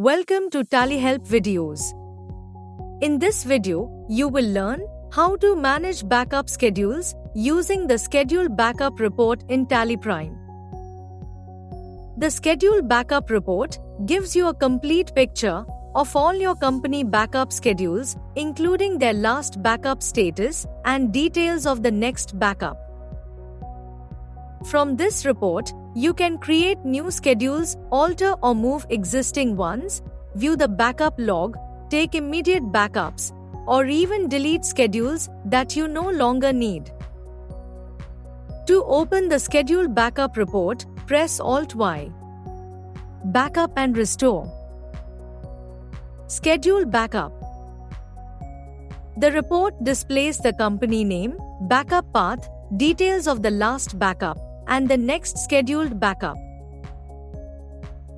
Welcome to TallyHelp videos. In this video, you will learn how to manage backup schedules using the Schedule Backup Report in TallyPrime. The Schedule Backup Report gives you a complete picture of all your company backup schedules, including their last backup status and details of the next backup. From this report, you can create new schedules, alter or move existing ones, view the backup log, take immediate backups, or even delete schedules that you no longer need. To open the Schedule Backup Report, press Alt-Y. Backup and restore. Schedule Backup. The report displays the company name, backup path, details of the last backup, and the next scheduled backup.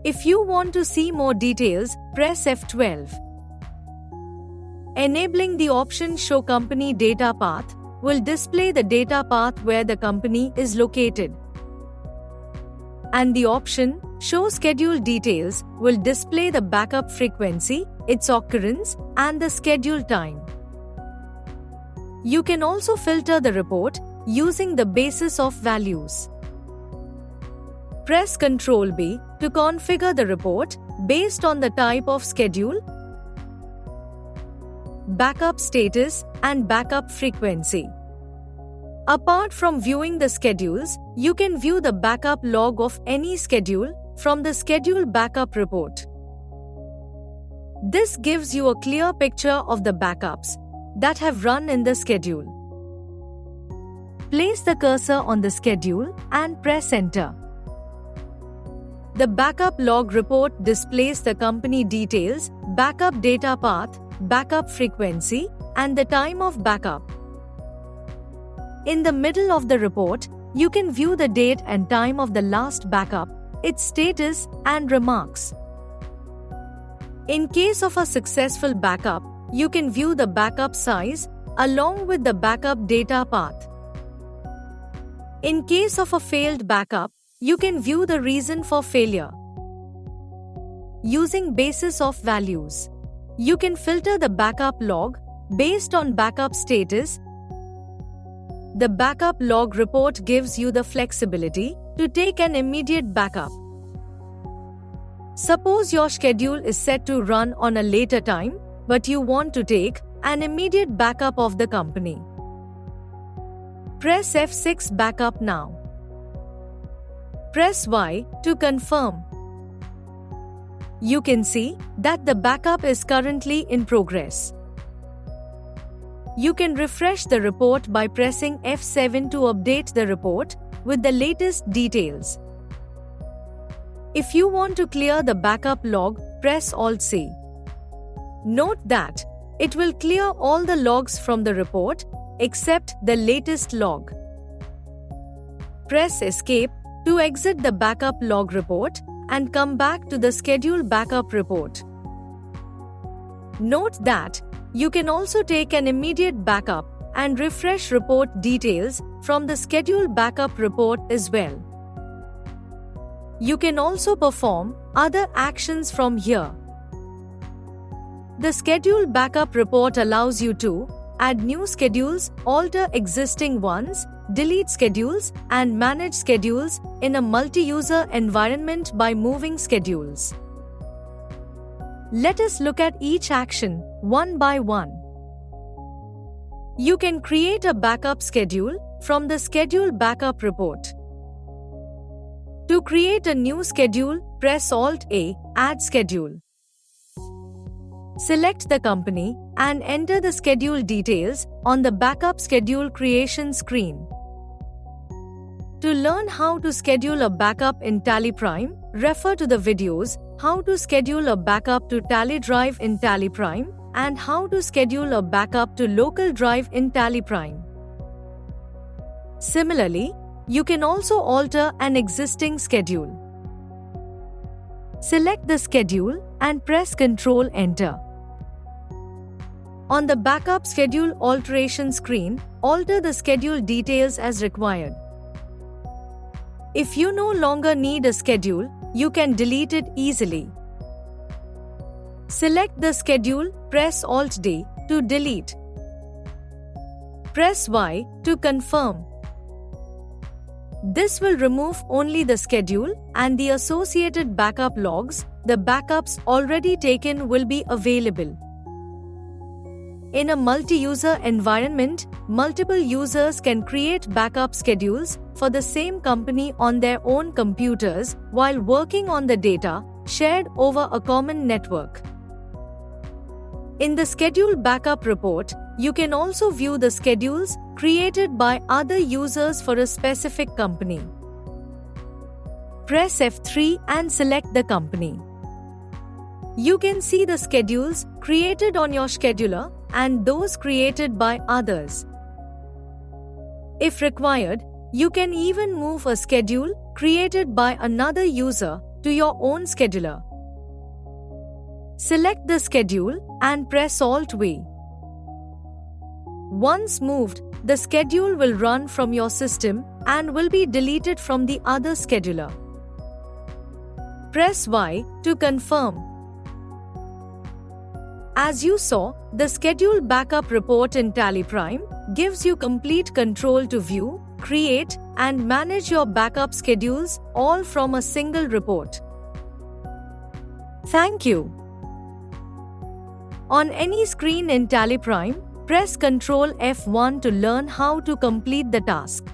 If you want to see more details, press F12. Enabling the option Show Company Data Path will display the data path where the company is located. And the option Show Schedule Details will display the backup frequency, its occurrence, and the schedule time. You can also filter the report using the basis of values. Press Ctrl-B to configure the report based on the type of schedule, backup status, and backup frequency. Apart from viewing the schedules, you can view the backup log of any schedule from the Schedule Backup Report. This gives you a clear picture of the backups that have run in the schedule. Place the cursor on the schedule and press Enter. The backup log report displays the company details, backup data path, backup frequency, and the time of backup. In the middle of the report, you can view the date and time of the last backup, its status, and remarks. In case of a successful backup, you can view the backup size along with the backup data path. In case of a failed backup, you can view the reason for failure. Using basis of values, you can filter the backup log based on backup status. The backup log report gives you the flexibility to take an immediate backup. Suppose your schedule is set to run on a later time, but you want to take an immediate backup of the company. Press F6 Backup now. Press Y to confirm. You can see that the backup is currently in progress. You can refresh the report by pressing F7 to update the report with the latest details. If you want to clear the backup log, press Alt-C. Note that it will clear all the logs from the report except the latest log. Press Escape to exit the backup log report and come back to the Schedule Backup Report. Note that you can also take an immediate backup and refresh report details from the Schedule Backup Report as well. You can also perform other actions from here. The Schedule Backup Report allows you to add new schedules, alter existing ones, delete schedules, and manage schedules in a multi-user environment by moving schedules. Let us look at each action one by one. You can create a backup schedule from the Schedule Backup Report. To create a new schedule, press Alt-A, Add Schedule. Select the company and enter the schedule details on the backup schedule creation screen. To learn how to schedule a backup in TallyPrime, refer to the videos How to Schedule a Backup to Tally Drive in TallyPrime and How to Schedule a Backup to Local Drive in TallyPrime. Similarly, you can also alter an existing schedule. Select the schedule and press Ctrl-Enter. On the backup schedule alteration screen, alter the schedule details as required. If you no longer need a schedule, you can delete it easily. Select the schedule, press Alt-D to delete. Press Y to confirm. This will remove only the schedule and the associated backup logs. The backups already taken will be available. In a multi-user environment, multiple users can create backup schedules for the same company on their own computers while working on the data shared over a common network. In the Schedule Backup Report, you can also view the schedules created by other users for a specific company. Press F3 and select the company. You can see the schedules created on your scheduler and those created by others. If required, you can even move a schedule created by another user to your own scheduler. Select the schedule and press Alt-V. Once moved, the schedule will run from your system and will be deleted from the other scheduler. Press Y to confirm. As you saw, the Schedule Backup Report in TallyPrime gives you complete control to view, create, and manage your backup schedules all from a single report. Thank you. On any screen in TallyPrime, press Ctrl F1 to learn how to complete the task.